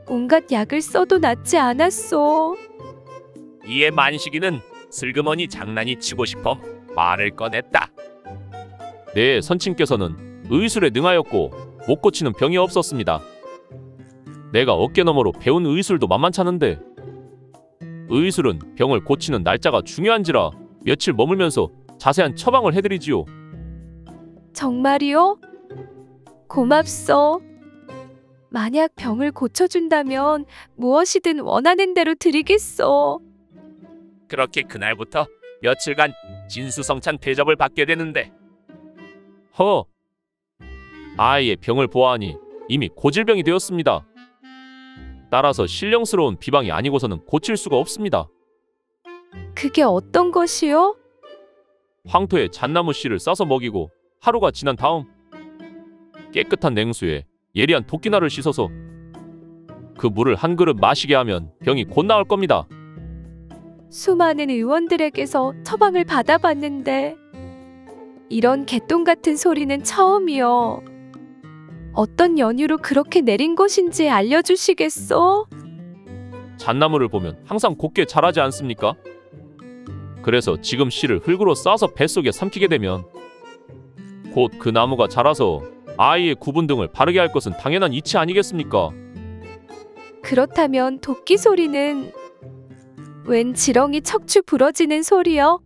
온갖 약을 써도 낫지 않았소. 이에 만식이는 슬그머니 장난이 치고 싶어 말을 꺼냈다. 네, 선친께서는 의술에 능하였고 못 고치는 병이 없었습니다. 내가 어깨 너머로 배운 의술도 만만찮은데 의술은 병을 고치는 날짜가 중요한지라 며칠 머물면서 자세한 처방을 해드리지요. 정말이요? 고맙소. 만약 병을 고쳐준다면 무엇이든 원하는 대로 드리겠소. 그렇게 그날부터 며칠간 진수성찬 대접을 받게 되는데 허! 아이의 병을 보아하니 이미 고질병이 되었습니다. 따라서 신령스러운 비방이 아니고서는 고칠 수가 없습니다. 그게 어떤 것이요? 황토에 잣나무 씨를 싸서 먹이고 하루가 지난 다음 깨끗한 냉수에 예리한 도끼날을 씻어서 그 물을 한 그릇 마시게 하면 병이 곧 나을 겁니다. 수많은 의원들에게서 처방을 받아봤는데 이런 개똥 같은 소리는 처음이요. 어떤 연유로 그렇게 내린 것인지 알려주시겠소? 잣나무를 보면 항상 곱게 자라지 않습니까? 그래서 지금 씨를 흙으로 싸서 뱃속에 삼키게 되면 곧 그 나무가 자라서 아이의 구분 등을 바르게 할 것은 당연한 이치 아니겠습니까? 그렇다면 도끼 소리는 웬 지렁이 척추 부러지는 소리요?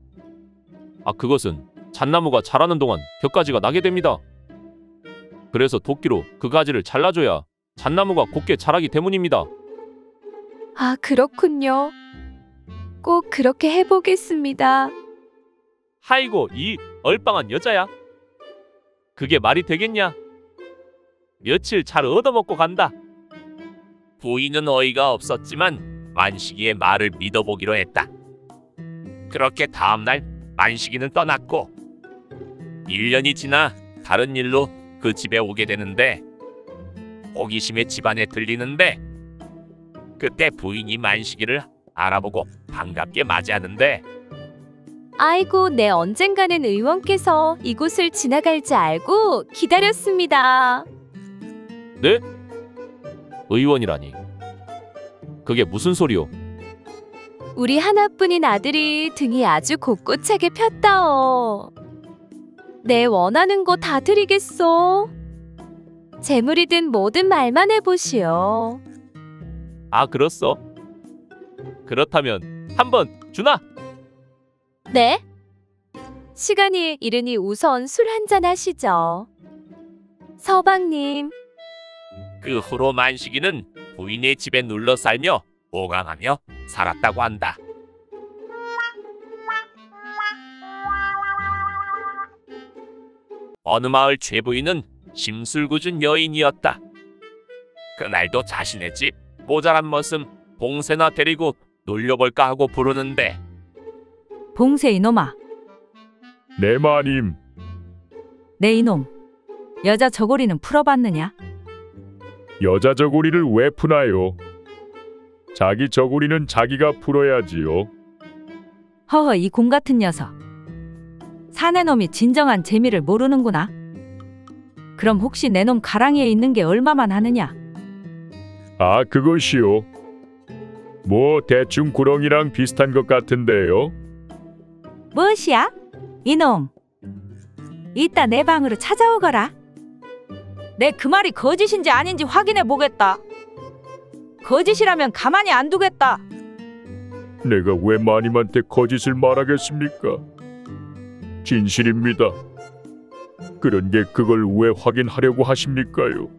아, 그것은 잣나무가 자라는 동안 격가지가 나게 됩니다. 그래서 도끼로 그 가지를 잘라줘야 잣나무가 곱게 자라기 때문입니다. 아, 그렇군요. 꼭 그렇게 해보겠습니다. 하이고, 이 얼빵한 여자야. 그게 말이 되겠냐? 며칠 잘 얻어먹고 간다. 부인은 어이가 없었지만 만식이의 말을 믿어보기로 했다. 그렇게 다음날 만식이는 떠났고 1년이 지나 다른 일로 그 집에 오게 되는데 호기심에 집안에 들리는데 그때 부인이 만식이를 알아보고 반갑게 맞이하는데 아이고, 네, 언젠가는 의원께서 이곳을 지나갈지 알고 기다렸습니다. 네? 의원이라니. 그게 무슨 소리요? 우리 하나뿐인 아들이 등이 아주 곳곳하게 폈다어. 내 원하는 거 다 드리겠소. 재물이든 뭐든 말만 해보시오. 아, 그렇소? 그렇다면 한번 주나? 네? 시간이 이르니 우선 술 한잔 하시죠. 서방님, 그 후로 만식이는 부인의 집에 눌러 살며 오강하며 살았다고 한다. 어느 마을 죄부인은 심술궂은 여인이었다. 그날도 자신의 집 모자란 머슴 봉세나 데리고 놀려볼까 하고 부르는데 봉세 이놈아, 네 마님. 내 이놈. 여자 저고리는 풀어봤느냐? 여자 저고리를 왜 푸나요? 자기 저고리는 자기가 풀어야지요. 허허, 이 공 같은 녀석. 사내놈이 진정한 재미를 모르는구나. 그럼 혹시 내 놈 가랑이에 있는 게 얼마만 하느냐? 아, 그것이요. 뭐 대충 구렁이랑 비슷한 것 같은데요. 무엇이야? 이놈. 이따 내 방으로 찾아오거라. 내 그 말이 거짓인지 아닌지 확인해 보겠다. 거짓이라면 가만히 안 두겠다. 내가 왜 마님한테 거짓을 말하겠습니까? 진실입니다. 그런 게 그걸 왜 확인하려고 하십니까요?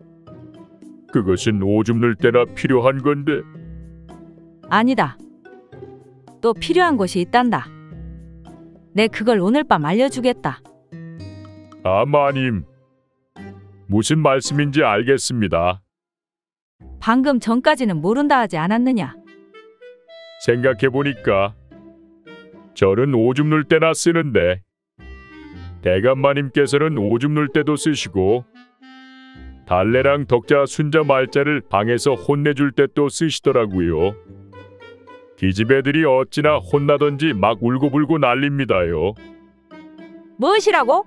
그것은 오줌 넣을 때나 필요한 건데. 아니다. 또 필요한 곳이 있단다. 내 그걸 오늘 밤 알려주겠다. 아, 마님. 무슨 말씀인지 알겠습니다. 방금 전까지는 모른다 하지 않았느냐? 생각해보니까 저는 오줌 넣을 때나 쓰는데 대감마님께서는 오줌 넣을 때도 쓰시고 달래랑 덕자 순자 말자를 방에서 혼내줄 때 또 쓰시더라고요. 기집 애들이 어찌나 혼나던지 막 울고불고 난립니다요. 무엇이라고?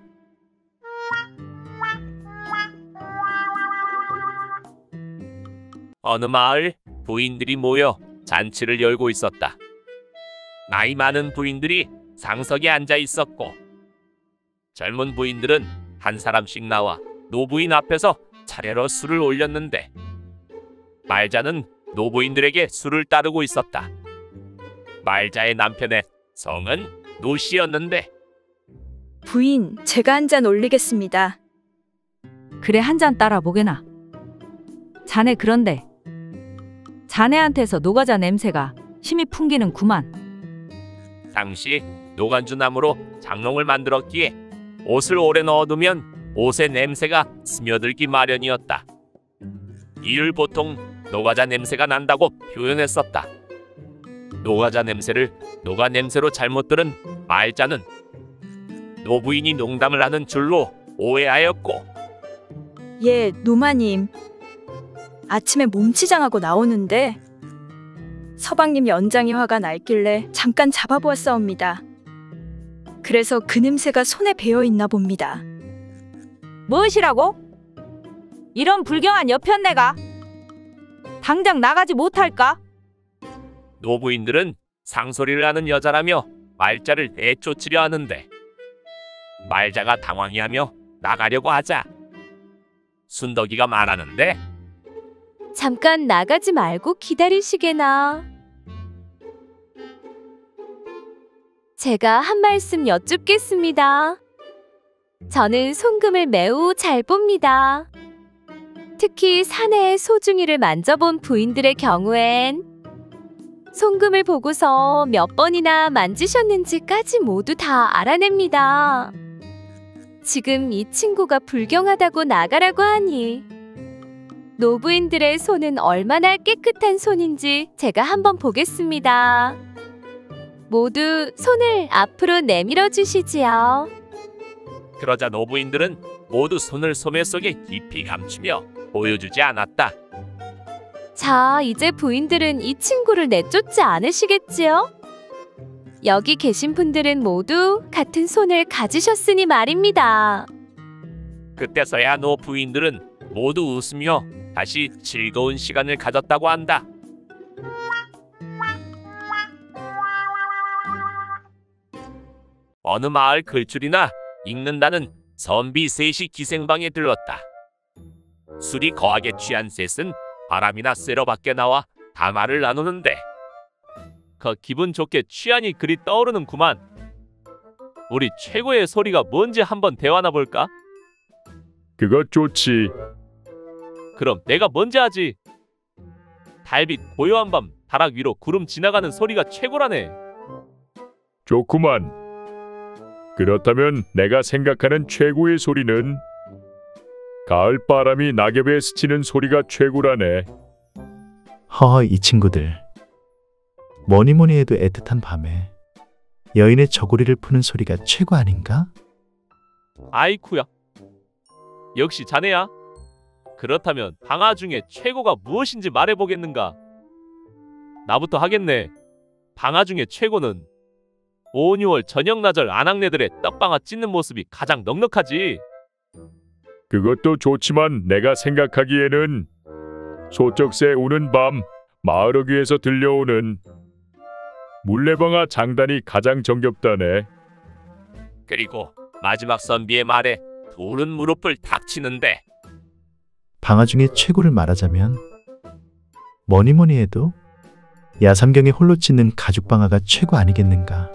어느 마을 부인들이 모여 잔치를 열고 있었다. 나이 많은 부인들이 상석에 앉아 있었고 젊은 부인들은 한 사람씩 나와 노부인 앞에서 차례로 술을 올렸는데 말자는 노부인들에게 술을 따르고 있었다. 말자의 남편의 성은 노씨였는데 부인, 제가 한 잔 올리겠습니다. 그래, 한 잔 따라 보게나. 자네 그런데 자네한테서 노가자 냄새가 심히 풍기는구만. 당시 노간주 나무로 장롱을 만들었기에 옷을 오래 넣어두면 옷의 냄새가 스며들기 마련이었다. 이를 보통 노가자 냄새가 난다고 표현했었다. 노가자 냄새를 노가 냄새로 잘못 들은 말자는 노부인이 농담을 하는 줄로 오해하였고 예, 노마님. 아침에 몸치장하고 나오는데 서방님 연장이 화가 날길래 잠깐 잡아보았사옵니다. 그래서 그 냄새가 손에 배어 있나 봅니다. 무엇이라고? 이런 불경한 여편네가 당장 나가지 못할까? 노부인들은 상소리를 하는 여자라며 말자를 내쫓으려 하는데 말자가 당황해하며 나가려고 하자 순덕이가 말하는데 잠깐 나가지 말고 기다리시게나. 제가 한 말씀 여쭙겠습니다. 저는 손금을 매우 잘 봅니다. 특히 사내의 소중이를 만져본 부인들의 경우엔 손금을 보고서 몇 번이나 만지셨는지까지 모두 다 알아냅니다. 지금 이 친구가 불경하다고 나가라고 하니 노부인들의 손은 얼마나 깨끗한 손인지 제가 한번 보겠습니다. 모두 손을 앞으로 내밀어 주시지요. 그러자 노부인들은 모두 손을 소매 속에 깊이 감추며 보여주지 않았다. 자, 이제 부인들은 이 친구를 내쫓지 않으시겠지요? 여기 계신 분들은 모두 같은 손을 가지셨으니 말입니다. 그때서야 노부인들은 모두 웃으며 다시 즐거운 시간을 가졌다고 한다. 어느 마을 글줄이나 읽는다는 선비 셋이 기생방에 들렀다. 술이 거하게 취한 셋은 바람이나 쐬러 밖에 나와 담화를 나누는데 기분 좋게 취하니 그리 떠오르는구만. 우리 최고의 소리가 뭔지 한번 대화나 볼까? 그거 좋지. 그럼 내가 먼저 하지. 달빛 고요한 밤 다락 위로 구름 지나가는 소리가 최고라네. 좋구만. 그렇다면 내가 생각하는 최고의 소리는 가을 바람이 낙엽에 스치는 소리가 최고라네. 허허, 이 친구들. 뭐니 뭐니 해도 애틋한 밤에 여인의 저고리를 푸는 소리가 최고 아닌가? 아이쿠야. 역시 자네야. 그렇다면 방아 중에 최고가 무엇인지 말해보겠는가? 나부터 하겠네. 방아 중에 최고는 5, 6월 저녁나절 아낙네들의 떡방아 찢는 모습이 가장 넉넉하지. 그것도 좋지만 내가 생각하기에는 소쩍새 우는 밤 마을 어귀에서 들려오는 물레방아 장단이 가장 정겹다네. 그리고 마지막 선비의 말에 둘은 무릎을 탁 치는데 방아 중에 최고를 말하자면 뭐니 뭐니 해도 야삼경에 홀로 찢는 가죽방아가 최고 아니겠는가?